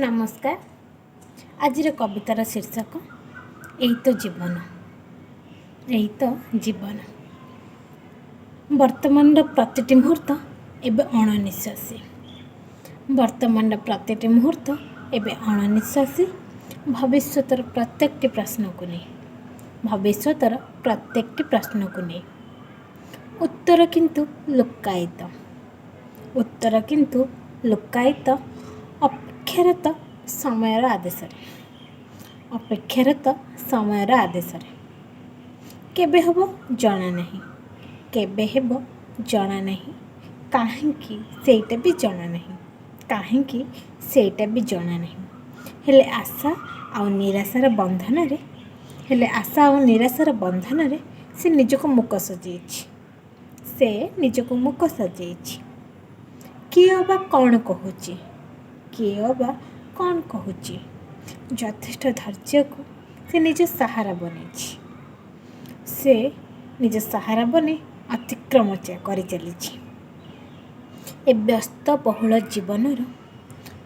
नमस्कार। आज कवितार शीर्षक यही तो जीवन। यही तो जीवन। वर्तमान प्रतिटी मुहूर्त एवं अणनिश्वासी। वर्तमान प्रतिटी मुहूर्त एवं अणनिश्वासी। भविष्यतर प्रत्येकटी प्रश्न को नहीं। भविष्यतर प्रत्येकटी प्रश्न को नहीं। उत्तर किंतु लुक्कायित। उत्तर किंतु लुक्कायित। अपेक्षारत समयर आदेश। अपेक्षारत समयर आदेश। केबे हब जना नहीं। केबे हेब जना नहीं। काहेंकि सेटा भी जना नहीं। काहेंकि सेटा भी जना नहीं। हेले आशा आ निराशार बंधन रे हेले आशा आ निराशार बंधन रे से निजको मुक सजेछि। से निजको मुक सजेछि। किए अबा कौन कहूची। किए अबा कौन कहूची। यथेष्ट धैर्य को से निज सहारा बनेछि। से निज सहारा बने अतिक्रम कर चली। ए व्यस्त बहुल जीवनर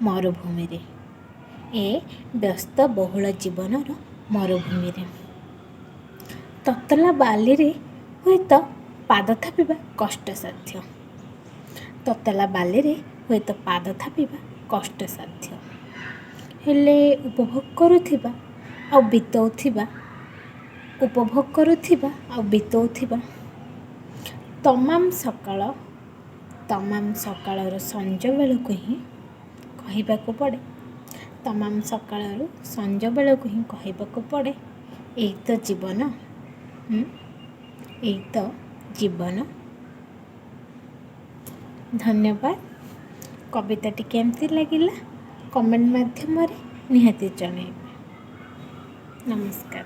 मरुभूमि रे। ए व्यस्त बहुल जीवनर मरुभूमि रे ततला बाली रे हुएत पाद थापिबा कष्टसाध्य। ततला बाली रे हुएत पाद थापिबा कष्टसाध्य। हेले उपभोग करुथिबा आ बितौथिबा उपभोग करुथिबा आ बितौथिबा तमाम सकाळर संज बेलକୁ ହିଁ କହିବାକୁ ପଡ଼େ। तमाम सकाळରୁ संज बेलକୁ ହିଁ କହିବାକୁ ପଡ଼େ ଏଇ ତ ଜୀବନ। ଏଇ ତ ଜୀବନ। धन्यवाद। कविताटी केमती लगिला कमेंट माध्यम निहाती जणाइबे। नमस्कार।